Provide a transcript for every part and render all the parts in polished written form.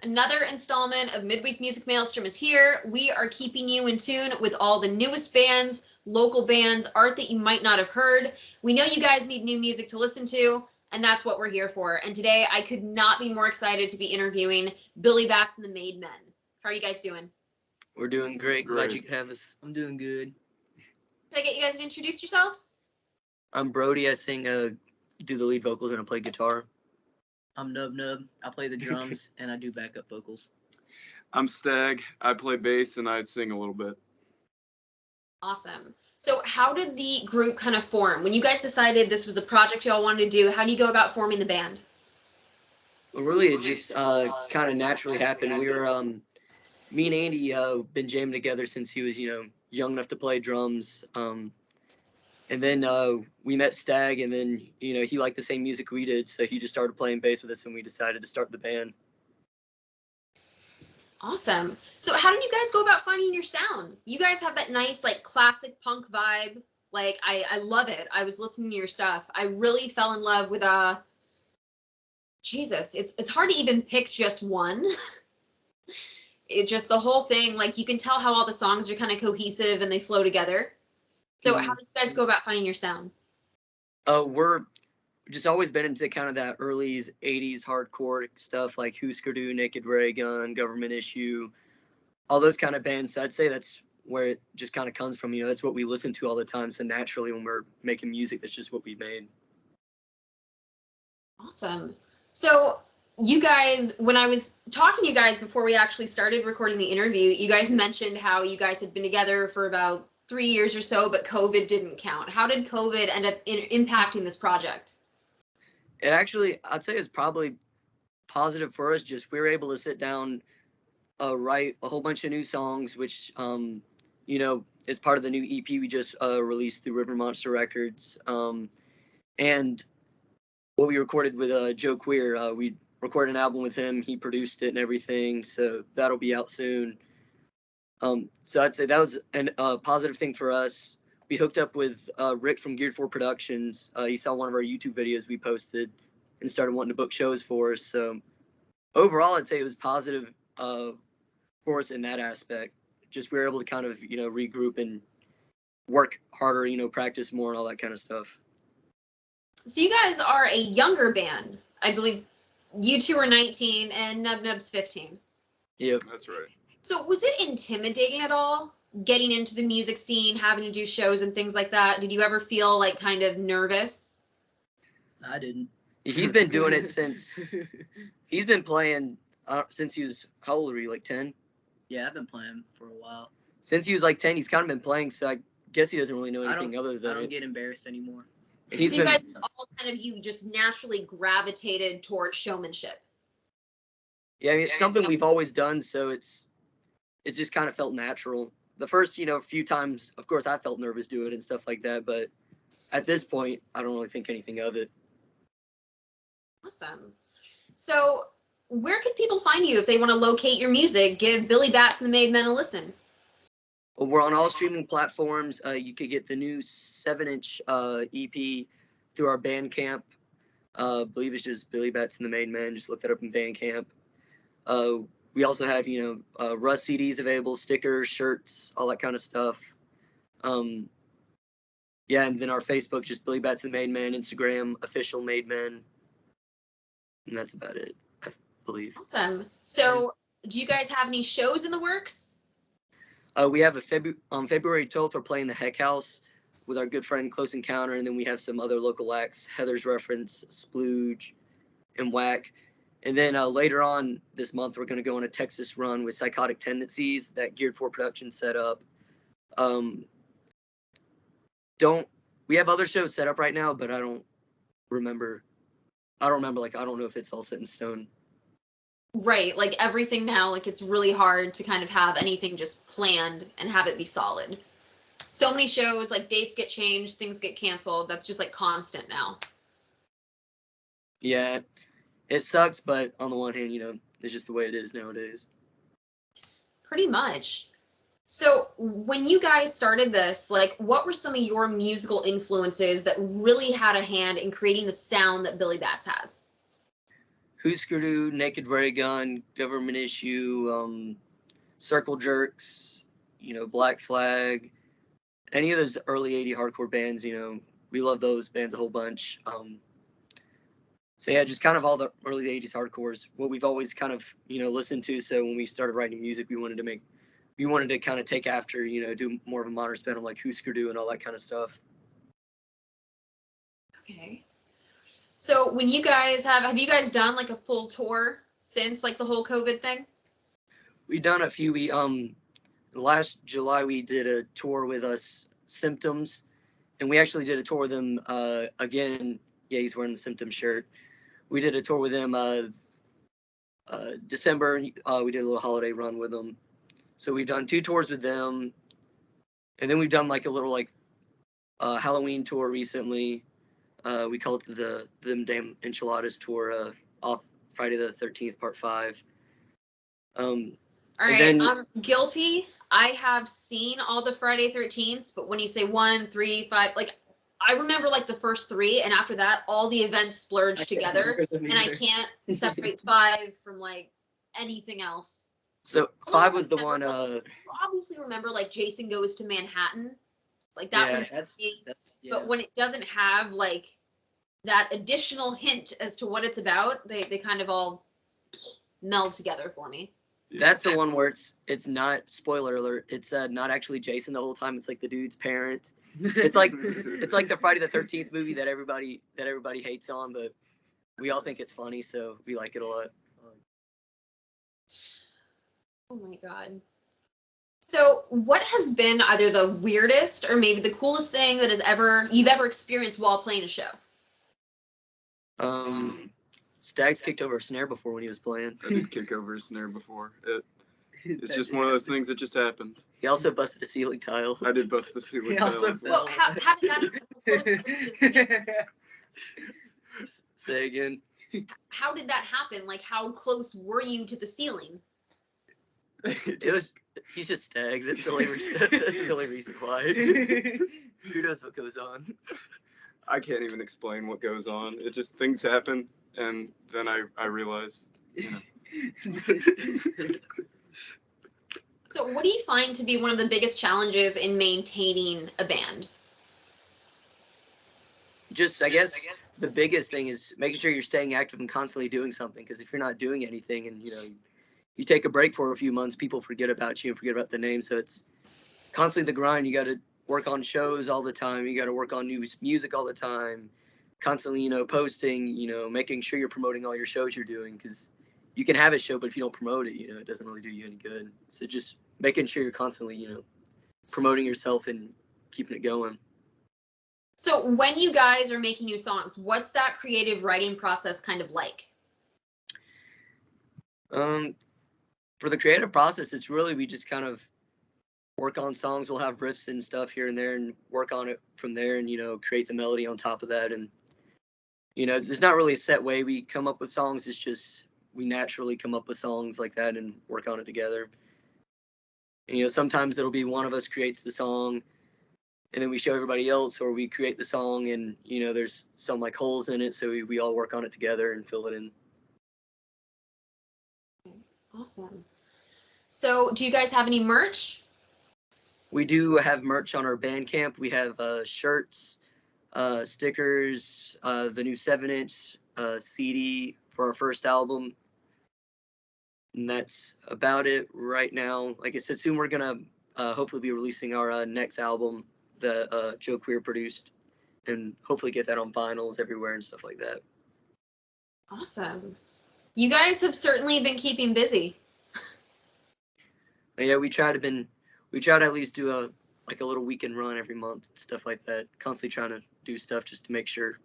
Another installment of Midweek Music Maelstrom is here. We are keeping you in tune with all the newest bands, local bands, art that you might not have heard. We know you guys need new music to listen to, and that's what we're here for. And today I could not be more excited to be interviewing Billy Bats and the Made Men. How are you guys doing? We're doing great. Glad you could have us. I'm doing good. Can I get you guys to introduce yourselves? I'm Brody. I sing, do the lead vocals, and I play guitar. I'm Nub Nub. I play the drums and I do backup vocals. I'm Stag. I play bass and I sing a little bit. Awesome. So how did the group kind of form? When you guys decided this was a project y'all wanted to do, how do you go about forming the band? Well, really, it just kind of naturally happened. We were, me and Andy, been jamming together since he was, young enough to play drums. And then we met Stag, and then, he liked the same music we did, so he just started playing bass with us, and we decided to start the band. Awesome. So how did you guys go about finding your sound? You guys have that nice, like, classic punk vibe. Like, I love it. I was listening to your stuff. I really fell in love with, Jesus, it's hard to even pick just one. It's just the whole thing, like, you can tell how all the songs are kind of cohesive and they flow together. So how did you guys go about finding your sound? We're just always been into kind of that early 80s hardcore stuff like Husker Du, Naked Ray Gun, Government Issue, all those kind of bands. So I'd say that's where it just kind of comes from. That's what we listen to all the time. So naturally, when we're making music, that's just what we made. Awesome. So you guys, when I was talking to you guys before we actually started recording the interview, you guys mentioned how you guys had been together for about 3 years or so, but COVID didn't count. How did COVID end up impacting this project? It actually, I'd say it's probably positive for us. Just we were able to sit down, write a whole bunch of new songs, which, is part of the new EP we just released through River Monster Records. And what we recorded with Joe Queer, we recorded an album with him. He produced it and everything. So that'll be out soon. So I'd say that was a positive thing for us. We hooked up with Rick from Geared for Productions. He saw one of our YouTube videos we posted and started wanting to book shows for us. So overall, I'd say it was positive for us in that aspect. Just we were able to kind of, regroup and work harder, practice more and all that kind of stuff. So you guys are a younger band. I believe you two are 19 and Nub Nub's 15. Yep. That's right. So was it intimidating at all, getting into the music scene, having to do shows and things like that? Did you ever feel like kind of nervous? I didn't. He's been doing it since, he's been playing since he was, how old were you, like 10? Yeah, I've been playing for a while. Since he was like 10, he's kind of been playing, so I guess he doesn't really know anything other than I don't get embarrassed anymore. So you guys all kind of, you just naturally gravitated towards showmanship. Yeah, I mean, it's something we've always done, so it's just kind of felt natural. The first, few times, of course, I felt nervous doing it and stuff like that, but at this point, I don't really think anything of it. Awesome. So where can people find you if they want to locate your music? Give Billy Bats and the Made Men a listen. Well, we're on all streaming platforms. You could get the new 7-inch EP through our Bandcamp. I believe it's just Billy Bats and the Made Men. Just look that up in Bandcamp. We also have, Russ CDs available, stickers, shirts, all that kind of stuff. And then our Facebook, just Billy Bats and the Made Men, Instagram, official Made Men. And that's about it, I believe. Awesome. So do you guys have any shows in the works? We have on February 12th, we're playing the Heck House with our good friend Close Encounter, and then we have some other local acts, Heather's Reference, Splooge, and Whack. And then later on this month, we're going to go on a Texas run with Psychotic Tendencies that Geared for Production set up. We have other shows set up right now, but I don't remember, I don't know if it's all set in stone. Right, like everything now, like it's really hard to kind of have anything just planned and have it be solid. So many shows, like dates get changed, things get canceled. That's just like constant now. Yeah, it sucks, but on the one hand, it's just the way it is nowadays. Pretty much. So when you guys started this, like what were some of your musical influences that really had a hand in creating the sound that Billy Bats has? Husker Du, Naked Ray Gun, Government Issue, Circle Jerks, Black Flag, any of those early 80 hardcore bands, we love those bands a whole bunch. So yeah, just kind of all the early 80s hardcores, what we've always kind of, listened to. So when we started writing music, we wanted to kind of take after, do more of a modern spin on like Husker Du and all that kind of stuff. Okay. So when you guys have you guys done like a full tour since like the whole COVID thing? We've done a few. Last July we did a tour with us Symptoms, and we actually did a tour with them again. Yeah, he's wearing the Symptoms shirt. We did a tour with them December. We did a little holiday run with them. So we've done 2 tours with them, and then we've done like a little like Halloween tour recently. We call it the Them Damn Enchiladas tour, off Friday the 13th, part 5. All right, then, I'm guilty. I have seen all the Friday 13th, but when you say 1, 3, 5, like I remember like the first 3, and after that, all the events splurged together, and I can't separate 5 from like anything else. So 5 was the one. Obviously, remember like Jason Goes to Manhattan, like that one's me. Yeah. But when it doesn't have like that additional hint as to what it's about, they kind of all meld together for me. That's the one where it's not, spoiler alert, it's not actually Jason the whole time. It's like the dude's parent. It's like the Friday the 13th movie that everybody hates on, but we all think it's funny, so we like it a lot. Oh my god. So what has been either the weirdest or maybe the coolest thing that you've ever experienced while playing a show? Stags kicked over a snare before when he was playing. I did kick over a snare before. It's just one of those things that just happened. He also busted a ceiling tile. I did bust the ceiling tile as well. Well, how did that Say again. How did that happen? Like, how close were you to the ceiling? He's just Stag. That's the only reason why. Who knows what goes on? I can't even explain what goes on. It just, things happen, and then I realize, So what do you find to be one of the biggest challenges in maintaining a band? Just, I guess the biggest thing is making sure you're staying active and constantly doing something. Because if you're not doing anything and, you take a break for a few months, people forget about you and forget about the name. So it's constantly the grind. You got to work on shows all the time. You got to work on new music all the time. Constantly, posting, making sure you're promoting all your shows you're doing. Because you can have a show, but if you don't promote it, it doesn't really do you any good. So just making sure you're constantly, promoting yourself and keeping it going. So when you guys are making new songs, what's that creative writing process kind of like? For the creative process, it's really, we just kind of work on songs. We'll have riffs and stuff here and there and work on it from there and, create the melody on top of that. And, there's not really a set way we come up with songs. It's just, we naturally come up with songs like that and work on it together. And, sometimes it'll be one of us creates the song and then we show everybody else, or we create the song and, there's some like holes in it. So we all work on it together and fill it in. Awesome. So do you guys have any merch? We do have merch on our Bandcamp. We have shirts, stickers, the new 7-inch CD for our first album. And that's about it right now. Like I said, soon we're going to hopefully be releasing our next album that Joe Queer produced, and hopefully get that on vinyls everywhere and stuff like that. Awesome. You guys have certainly been keeping busy. Yeah, we try to at least do a little weekend run every month, stuff like that. Constantly trying to do stuff just to make sure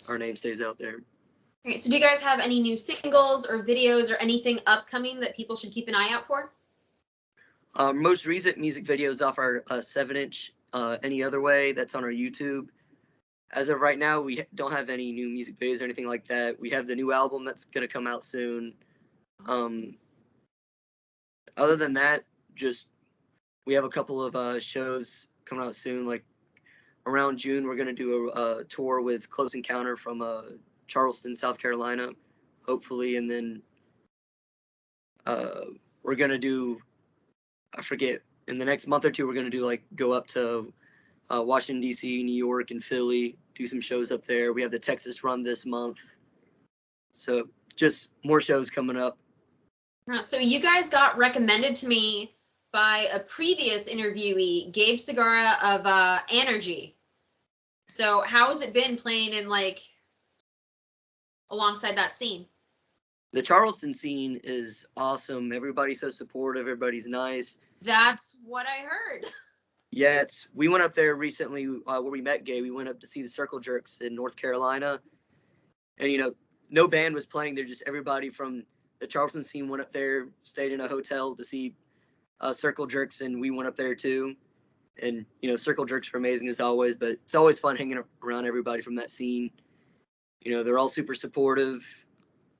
our name stays out there. All right, so do you guys have any new singles or videos or anything upcoming that people should keep an eye out for? Most recent music videos off our 7-inch, Any Other Way, that's on our YouTube. As of right now, we don't have any new music videos or anything like that. We have the new album that's going to come out soon. Other than that, just we have a couple of shows coming out soon. Like around June, we're going to do a tour with Close Encounter from Charleston, South Carolina. hopefully, and then we're gonna do, I forget, in the next month or two we're gonna do like go up to Washington D.C., New York, and Philly, do some shows up there. We have the Texas run this month, so just more shows coming up. So you guys got recommended to me by a previous interviewee, Gabe Segarra of Energy. So how has it been playing in like alongside that scene? The Charleston scene is awesome. Everybody's so supportive. Everybody's nice. That's what I heard. Yeah, we went up there recently where we met Gabe. We went up to see the Circle Jerks in North Carolina, and no band was playing there. Just everybody from the Charleston scene went up there, stayed in a hotel to see Circle Jerks, and we went up there too. And Circle Jerks are amazing as always, but it's always fun hanging around everybody from that scene. They're all super supportive.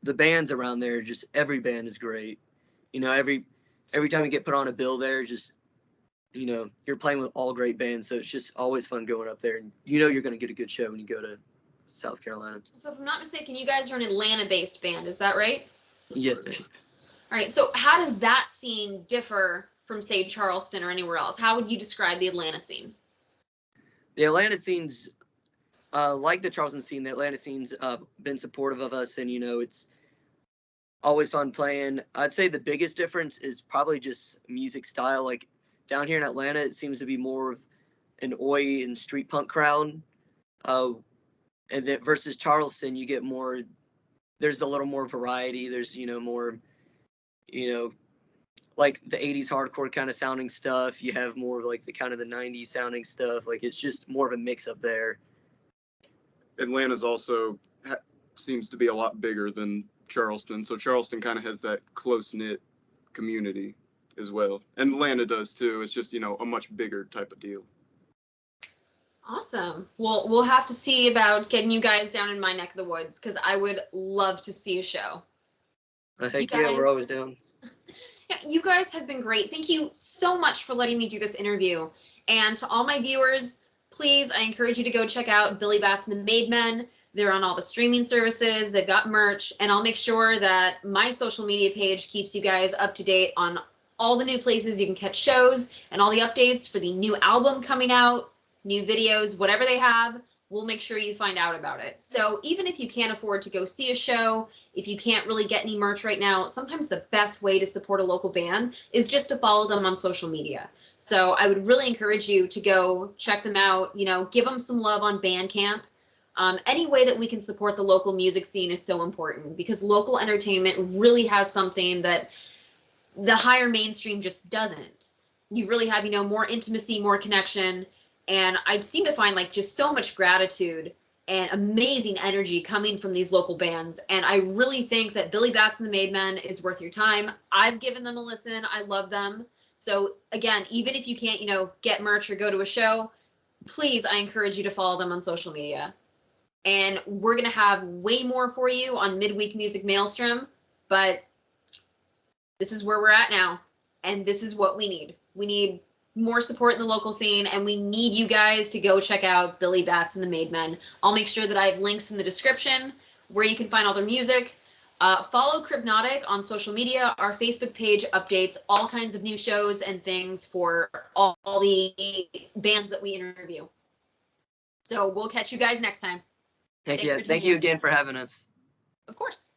The bands around there, just every band is great. Every time you get put on a bill there, just you're playing with all great bands, so it's just always fun going up there, and you're going to get a good show when you go to South Carolina. So if I'm not mistaken, you guys are an Atlanta-based band, is that right? Yes, ma'am. All right, so how does that scene differ from, say, Charleston or anywhere else? How would you describe the Atlanta scene? The Atlanta scene's like the Charleston scene. The Atlanta scene's been supportive of us, and it's always fun playing. I'd say the biggest difference is probably just music style. Like down here in Atlanta, it seems to be more of an oi and street punk crowd, and then versus Charleston, you get more. There's a little more variety. There's more, like the 80s hardcore kind of sounding stuff. You have more of like the kind of the 90s sounding stuff. Like it's just more of a mix up there. Atlanta's also seems to be a lot bigger than Charleston, so Charleston kind of has that close-knit community as well, and Atlanta does too. It's just a much bigger type of deal. Awesome. Well, we'll have to see about getting you guys down in my neck of the woods, because I would love to see a show. Heck yeah, we're always down. Yeah, you guys have been great. Thank you so much for letting me do this interview. And to all my viewers, please, I encourage you to go check out Billy Bats and the Made Men. They're on all the streaming services. They've got merch. And I'll make sure that my social media page keeps you guys up to date on all the new places you can catch shows and all the updates for the new album coming out, new videos, whatever they have. We'll make sure you find out about it. So even if you can't afford to go see a show, if you can't really get any merch right now, sometimes the best way to support a local band is just to follow them on social media. So I would really encourage you to go check them out, give them some love on Bandcamp. Any way that we can support the local music scene is so important, because local entertainment really has something that the higher mainstream just doesn't. You really have, more intimacy, more connection. And I seem to find like just so much gratitude and amazing energy coming from these local bands. And I really think that Billy Bats and the Made Men is worth your time. I've given them a listen. I love them. So again, even if you can't, get merch or go to a show, please, I encourage you to follow them on social media. And we're going to have way more for you on Midweek Music Maelstrom, but this is where we're at now. And this is what we need. We need more support in the local scene, and we need you guys to go check out Billy Bats and the Made Men. I'll make sure that I have links in the description where you can find all their music. Follow Crypnotic on social media. Our Facebook page updates all kinds of new shows and things for all the bands that we interview. So we'll catch you guys next time. Heck yeah, thank you again for having us. Of course.